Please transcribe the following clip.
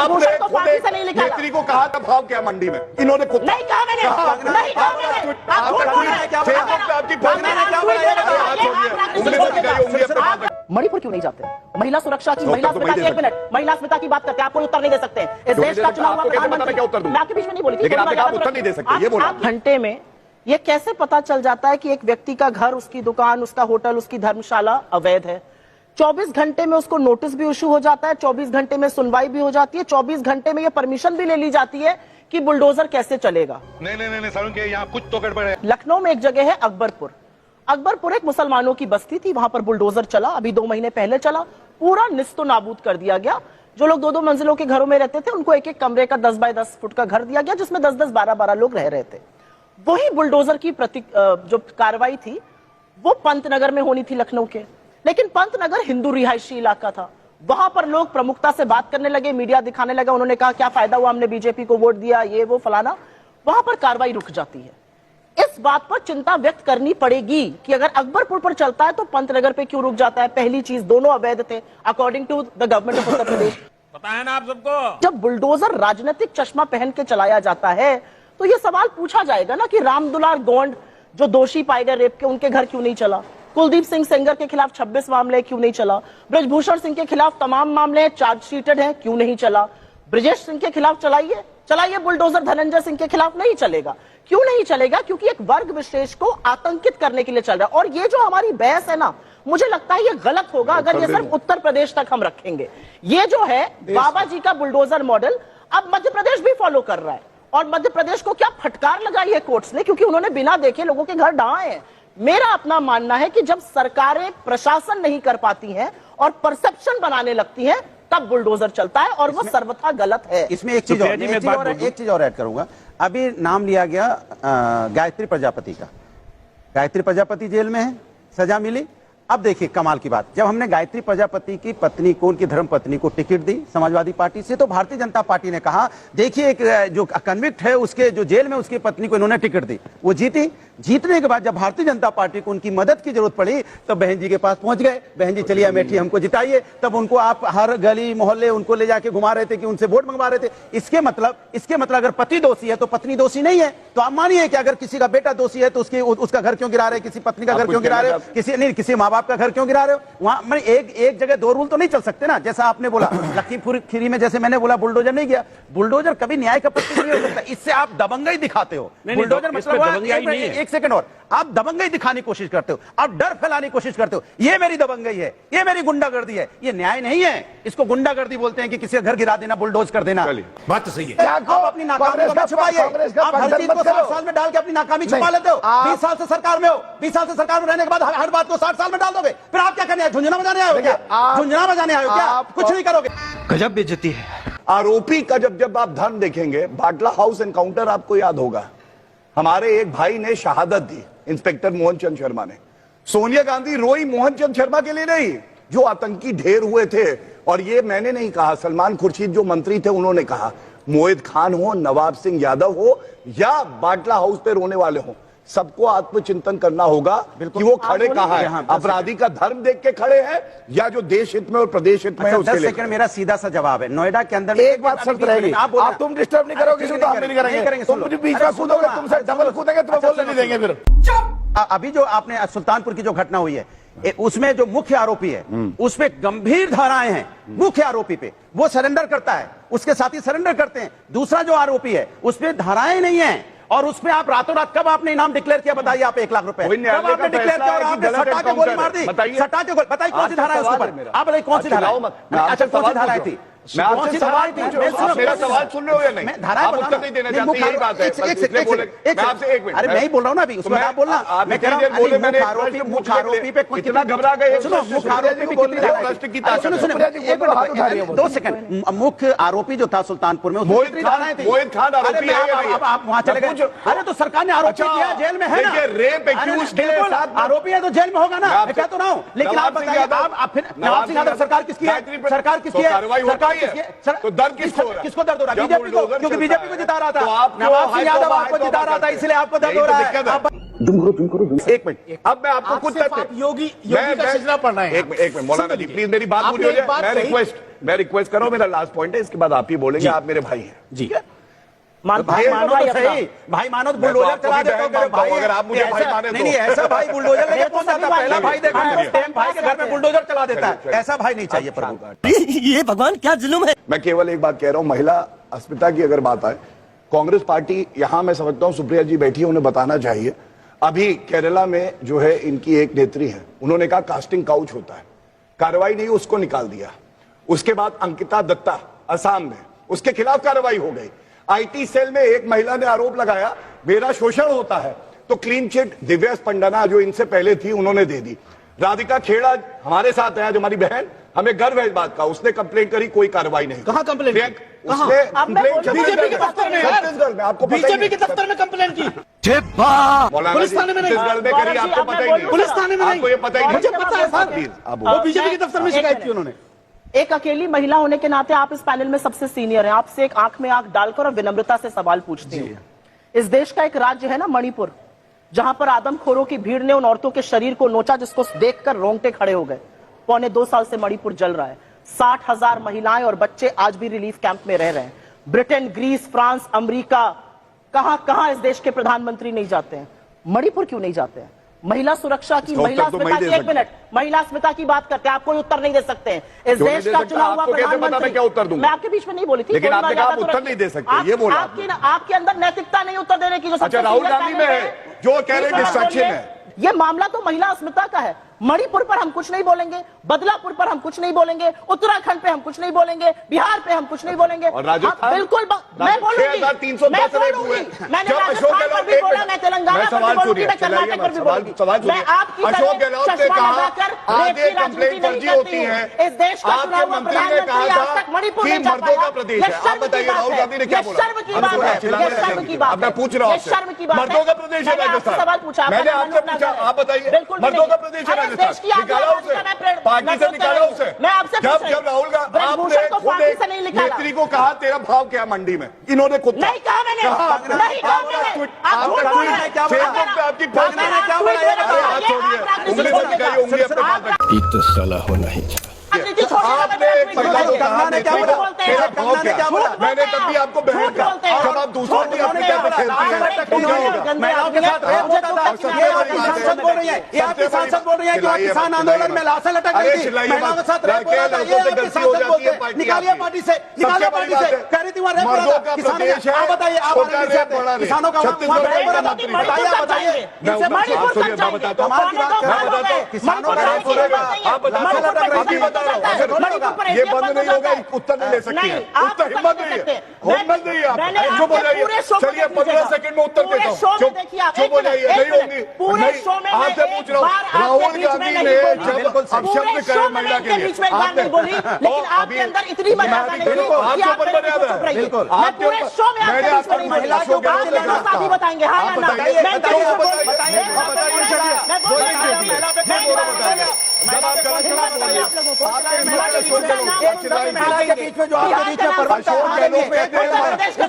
भूषण को पार्टी से नहीं निकाला। नेत्री को कहा था भाव क्या मंडी में, इन्होंने खुद नहीं कहा मैंने, नहीं कहा मैंने। आप झूठ बोल रहे हैं। मणिपुर क्यों नहीं जाते? महिला सुरक्षा की, महिला अस्मिता की, 1 मिनट, महिला अस्मिता की बात करते हैं, आप कोई उत्तर नहीं दे सकते। इस देश का चुना हुआ प्रधानमंत्री, मैं आपके बीच में नहीं बोली थी, लेकिन आप उत्तर नहीं दे सकते, ये बोला। घंटे में ये कैसे पता चल जाता है कि एक व्यक्ति का घर, उसकी दुकान, उसका होटल, उसकी धर्मशाला अवैध है? 24 घंटे में उसको नोटिस भी इशू हो जाता है, 24 घंटे में सुनवाई भी हो जाती है, 24 घंटे में ये परमिशन भी ले ली जाती है कि बुलडोजर कैसे चलेगा। नहीं सर, यहाँ कुछ तो गड़बड़ है। लखनऊ में एक जगह है अकबरपुर एक मुसलमानों की बस्ती थी, वहां पर बुलडोजर चला, अभी 2 महीने पहले चला, पूरा निस्तो नाबूद कर दिया गया। जो लोग 2-2 मंजिलों के घरों में रहते थे, उनको एक-एक कमरे का 10 बाय 10 फुट का घर दिया गया, जिसमें 10-10, 12-12 लोग रह रहे थे। वही बुलडोजर की जो कार्रवाई थी वो पंतनगर में होनी थी, लखनऊ के, लेकिन पंतनगर हिंदू रिहायशी इलाका था। वहां पर लोग प्रमुखता से बात करने लगे, मीडिया दिखाने लगा, उन्होंने कहा क्या फायदा हुआ, हमने बीजेपी को वोट दिया, ये वो फलाना। वहां पर कार्रवाई रुक जाती है। इस बात पर चिंता व्यक्त करनी पड़ेगी कि अगर अकबरपुर पर चलता है तो पंतनगर पे क्यों रुक जाता है? पहली चीज, दोनों अवैध थे according to the government of Uttar Pradesh. पता है ना आप सबको। जब बुलडोजर राजनीतिक चश्मा पहन के चलाया जाता है तो यह सवाल पूछा जाएगा ना कि रामदुलार गोंड जो दोषी पाए गए रेप के, उनके घर क्यों नहीं चला? कुलदीप सिंह सेंगर के खिलाफ 26 मामले क्यों नहीं चला? ब्रजभूषण सिंह के खिलाफ तमाम मामले चार्जशीटेड हैं, क्यों नहीं चला? ब्रजेश सिंह के खिलाफ चलाइए बुलडोजर धनंजय सिंह के खिलाफ नहीं चलेगा। क्यों नहीं चलेगा? क्योंकि एक वर्ग विशेष को आतंकित करने के लिए चल रहा है। और ये जो हमारी बहस है ना, मुझे लगता है ये गलत होगा अगर ये सिर्फ उत्तर प्रदेश तक हम रखेंगे। ये जो है बाबा जी का बुलडोजर मॉडल अब मध्य प्रदेश भी फॉलो कर रहा है। और मध्य प्रदेश को क्या फटकार लगाई है कोर्ट्स ने, क्योंकि उन्होंने बिना देखे लोगों के घर ढाए हैं। मेरा अपना मानना है कि जब सरकारें प्रशासन नहीं कर पाती हैं और परसेप्शन बनाने लगती हैं, तब बुलडोजर चलता है, और वो सर्वथा गलत है। इसमें एक चीज और ऐड करूंगा। अभी नाम लिया गया गायत्री प्रजापति का। गायत्री प्रजापति जेल में है, सजा मिली। अब देखिए कमाल की बात, जब हमने गायत्री प्रजापति की पत्नी को, उनकी धर्म पत्नी को टिकट दी समाजवादी पार्टी से, तो भारतीय जनता पार्टी ने कहा देखिए एक जो कन्विक्ट है उसके जो जेल में, उसकी पत्नी को इन्होंने टिकट दी, वो जीती। जीतने के बाद जब भारतीय जनता पार्टी को उनकी मदद की जरूरत पड़ी तब बहन जी के पास पहुंच गए, बहन जी चलिए अमेठी हमको जिताइए। तब उनको आप हर गली मोहल्ले उनको ले जाके घुमा रहे थे कि उनसे वोट मंगवा रहे थे। इसके मतलब अगर पति दोषी है तो पत्नी दोषी नहीं है। तो आप मानिए कि अगर किसी का बेटा दोषी है तो उसका घर क्यों गिरा रहे, किसी पत्नी का घर क्यों गिरा रहे हो, किसी माँ बाप का घर क्यों गिरा रहे हो? वहां एक जगह 2 रूल तो नहीं चल सकते ना। जैसा आपने बोला लखीमपुर खीरी में, जैसे मैंने बोला बुलडोजर नहीं गया। बुलडोजर कभी न्याय का प्रतीक नहीं हो सकता। इससे आप दबंगई दिखाते हो। बुलडोजर मतलब एक सेकंड और, आप दबंगई दिखाने की कोशिश करते हो, आप डर फैलाने की कोशिश करते हो। ये मेरी दबंगई है, ये मेरी गुंडागर्दी है, ये न्याय नहीं है। इसको गुंडागर्दी बोलते हैं कि किसी का घर गिरा देना, बुलडोज कर देना। बात तो सही है। आप अपनी नाकामी को छुपाइए, आप हर चीज को 60 साल में डाल के अपनी नाकामी छुपा लेते हो। 20 साल से सरकार में हो, 20 साल से सरकार में रहने के बाद हर बात को 60 साल में डाल दोगे। फिर आप क्या करने आए? झुंझुना बजाने आए हो क्या? झुंझुना बजाने आए हो क्या? कुछ नहीं करोगे। गजब बेइज्जती है। आरोपी का जब आप धर्म देखेंगे, बाटला हाउस एनकाउंटर आपको याद होगा, हमारे एक भाई ने शहादत दी, इंस्पेक्टर मोहन चंद शर्मा ने। सोनिया गांधी रोई मोहन चंद शर्मा के लिए नहीं, जो आतंकी ढेर हुए थे। और ये मैंने नहीं कहा, सलमान खुर्शीद जो मंत्री थे उन्होंने कहा। मोहित खान हो, नवाब सिंह यादव हो, या बाटला हाउस पे रोने वाले हो, सबको आत्मचिंतन करना होगा कि वो खड़े कहां हैं। अपराधी का धर्म देख के खड़े हैं या जो देश हित में और प्रदेश हित में है उसके लिए। 10 सेकंड मेरा सीधा सा जवाब है। नोएडा के अंदर एक बात शर्त रहेगी, आप तुम डिस्टर्ब नहीं करोगे तो हम नहीं करेंगे। तुम मुझे बीच में कूदोगे, तुमसे डबल कूदेंगे तो बोलने नहीं देंगे। फिर अभी जो आपने सुल्तानपुर की जो घटना हुई है, उसमें जो मुख्य आरोपी है उसपे गंभीर धाराएं हैं। मुख्य आरोपी पे वो सरेंडर करता है, उसके साथी सरेंडर करते हैं। दूसरा जो आरोपी है उसपे धाराएं नहीं है, और उसमें आप रातों रात कब आपने इनाम डिक्लेयर किया? बताइए आप 1 लाख रुपए कब आपने डिक्लेयर किया? और आपने सटा के गोली मार दी। सटा के गोली, बताइए कौन सी धारा है उसके ऊपर? आप बताइए कौन सी धारा? अच्छा कौन सी धारा थी? मैं आपसे सवाल पूछ रहा हूं, मेरा सवाल सुन रहे हो या नहीं? आप उत्तर नहीं देना चाहते, यही बात है। मैं आपसे एक मिनट, अरे मैं ही बोल रहा हूं ना अभी, उसमें आप बोलना। मैं कह रहा हूं मुख्य आरोपी पे कितना घबरा गए? सुनो, मुख्य आरोपी पे कितनी 2 सेकंड। मुख्य आरोपी जो था सुल्तानपुर में, मोहित खान आरोपी है। आप वहां चले गए। अरे तो सरकार ने आरोपी किया, जेल में है ना। रेप एक्यूज आरोपी है तो जेल में होगा ना, मैं कहता हूं। लेकिन आप बताइए, आप फिर नवाब सिंह यादव सरकार किसकी है? सरकार किसकी है? तो दर्द किसको दर्द हो रहा है? बीजेपी को, क्योंकि बीजेपी को जिता रहा था। नवाब सिंह यादव आपको जिता रहा था, इसलिए आपको दर्द हो रहा है। एक मिनट, अब मैं आपको कुछ योगी का सजना पढ़ना है। एक मिनट मौलाना जी प्लीज मेरी बात पूरी हो जाए। मैं रिक्वेस्ट कर रहा हूं, मेरा लास्ट पॉइंट है, इसके बाद आप ही बोलेंगे, आप मेरे भाई हैं। जी भाई मानो तो अपना। सही, भाई मानो तो बुलडोजर आपको चला भी देते हो, बहन मानता हूं, अगर आप मुझे भाई माने तो। नहीं ऐसा भाई बुलडोजर लेके कौन जाता है? पहला भाई देखा है, चलिए। सेम भाई के घर में बुलडोजर चला देता है, ऐसा भाई नहीं चाहिए प्रभु। ये भगवान क्या जुल्म है। मैं केवल एक बात कह रहा हूं, महिला अस्मिता की अगर बात आए, कांग्रेस पार्टी यहां मैं समझता हूं सुप्रिया जी बैठी है, उन्हें बताना चाहिए। अभी केरला में जो है इनकी एक नेत्री है, उन्होंने कहा कास्टिंग काउच होता है, कार्रवाई नहीं, उसको निकाल दिया। उसके बाद अंकिता दत्ता असम में, उसके खिलाफ कार्रवाई हो गई। आईटी सेल में एक महिला ने आरोप लगाया मेरा शोषण होता है, तो क्लीन चिट दिव्या स्पंदना जो इनसे पहले थी उन्होंने दे दी। राधिका खेड़ा हमारे साथ है, जो हमारी बहन, हमें गर्व है इस बात का, उसने कंप्लेंट करी, कोई कार्रवाई नहीं। कहाँ कंप्लेंट? उसने अब मैं कंप्लेंट बीजेपी के दफ्तर में, छत्तीसगढ़ में, आपको पता ही बीजेपी है। के दफ्तर में कंप्लेंट की। मौलाना पुलिस जी, थाने में नहीं। छत्तीसगढ़ में करी, आपको पता ही नहीं। पुलिस थाने में नहीं। आपको ये पता ही नहीं। मुझे पता है सर, प्लीज, आप वो बोलो। बीजेपी के दफ्तर में शिकायत की उन्होंने। एक अकेली महिला होने के नाते आप इस पैनल में सबसे सीनियर हैं, आपसे एक आंख में आंख डालकर और विनम्रता से सवाल पूछती हूँ। इस देश का एक राज्य है ना मणिपुर, जहां पर आदमखोरों की भीड़ ने उन औरतों के शरीर को नोचा जिसको देखकर रोंगटे खड़े हो गए। 1.25 साल से मणिपुर जल रहा है। 60,000 महिलाएं और बच्चे आज भी रिलीफ कैंप में रह रहे हैं। ब्रिटेन, ग्रीस, फ्रांस, अमेरिका, कहां इस देश के प्रधानमंत्री नहीं जाते हैं? मणिपुर क्यों नहीं जाते हैं? महिला सुरक्षा की, इसका महिला उत्तर तो मैं अस्मिता ही की, दे एक मिनट, महिला अस्मिता की बात करते हैं, आप कोई उत्तर नहीं दे सकते हैं। इस क्यों नहीं देश दे का सकता? चुना हुआ आपको कैसे पता मैं प्रधानमंत्री, क्या उत्तर दूंगा? मैं आपके बीच में नहीं बोली थी, लेकिन कोई आपने कहा आप मर्यादा तो उत्तर नहीं दे रखिए। सकते, ये बोला आपके अंदर नैतिकता नहीं उत्तर देने की, जो सबसे अच्छा, राहुल सीनियर गांधी पैनल में है, जो कह रहे हैं बोलिए, डिस्ट्रैक्शन है। ये मामला तो महिला अस्मिता का है। मणिपुर पर हम कुछ नहीं बोलेंगे, बदलापुर पर हम कुछ नहीं बोलेंगे, उत्तराखंड पे हम कुछ नहीं बोलेंगे, बिहार पे हम कुछ नहीं बोलेंगे। और राजस्थान? हाँ, बिल्कुल मैं बोलूंगी, 6,310 रेप हुए। मैंने जब अशोक राजस्थान पर भी गहलोत, बोला, मैं तेलंगाना पर भी बोलूंगी, मैं कर्नाटक पर भी बोलूंगी। मैं आपकी अशोक तरह गहलोत ने चश्मा कहा लगाकर रेप आगे की राजनीति कंप्लेंट नहीं फर्जी करती होती हूं। है। इस देश का चुना आपके हुआ मंत्री ने प्रधानमंत्री कहा आज तक था मणिपुर कि नहीं जा मर्दों का पाया। प्रदेश ये है। आप शर्म की बताइए बात राहुल है, गांधी ने क्या ये बोला? शर्म की बात है, चिल्लाने ये शर्म लगे। की बात अब मैं है, पूछ रहा हूं ये शर्म की बात है। मर्दों का प्रदेश है मैंने आपसे राजस्थान। सवाल पूछा, मैंने आपका आपसे नाम पूछा, अपना आप बताइए बिल्कुल भी मर्दों का नहीं। प्रदेश है अरे इस देश राजस्थान, की आत्मा निकाला उसे, राधिका, मैं पार्टी से बोलते निकाला नहीं। उसे। मैं आपसे पूछ रही जब राहुल गांधी, ब्रजभूषण आपने को खुद पार्टी एक से नहीं निकाला। नेत्री को कहा तेरा भाव क्या मंडी में, इन्होंने खुद नहीं कहा मैंने, नहीं कहा मैंने। आप झूठ बोल रहे हैं। फेसबुक पे आपकी पोस्ट आपने क्या बोला? अरे हाथ छोड़िए, उंगली से दिखाइए, उंगली अपने पास रखिए। ये तो साला होना ही चाहिए। राजनीति छोड़िए, आपने एक महिला को कहा ने क्या बोला? तेरा भाव झूठ क्या? बोलते हैं। मैंने तब भी आपको बहन झूठ कहा, बोलते हैं। जब आप दूसरों की अपनी कैसे खेलती हैं, तो क्या होगा? महिलाओं के साथ रेप होता था। ये आपकी सांसद बोल रही है, ये आपकी सांसद बोल रही है कि वहाँ किसान आंदोलन में लाशें लटक अरे रही थी, चिल्लाइए महिलाओं के मत। साथ रेप हो रहा था। ये लड़कों से आपकी गलती हो सांसद जाती बोलते है हैं, पार्टी निकालिए आपकी। पार्टी से, निकालिए सबसे पार्टी बड़ी से। बात है, कह रही थी वहाँ रेप हो रहा मर्दों था। का किसानों प्रदेश है, आप बताइए, आप छोटा आरएनबी से रेप बड़ा रेप। किसानों का छत्तीसगढ़ वहाँ का रेप मंत्री हो रहा था। बताइए, बताइए, मैं इनसे बात मणिपुर सुनिए, तक मैं बताता हूँ। कमाल की बात मैं बताता हूँ। किसानों का रेप हो रहा है। आप बताओ, अभी बता रहा हूँ, ऐसे थोड़ी होगा। ये बंद नहीं होगा, उत्तर नहीं ले सकती है। उत्तर हिम्मत नहीं है, हिम्मत नहीं है आप। चुप हो जाइए, चलिए 15 सेकंड में उत्तर देता हूँ। चुप हो जाइए, नहीं होंगी, नहीं, आपसे पूछ रहा हूँ। राहुल गांधी ने जब अब शब्द करे महिला के लिए, आपने बोली, लेकिन आपके अंदर इतनी मर्यादा नहीं थी कि आप ऊपर मर्यादा है। बिल्कुल। मैं पूरे शो में मैंने आपके आपको बीच में महिला नहीं को बोली। आप क्या दोनों साथी बताएंगे, हाँ या ना? बताइए, मैं बताइए, बोल रही हूँ, बताइए, मैं बोल रही हूँ, मैं बोल रही हूँ, मैं बोल रही हूँ। जब आप गलत खिलाफ बोलिए, आपके महिला के शोर के लोग, महिला के बीच में जो आपके बीच में पर्वत अशोक गहलोत कहते हैं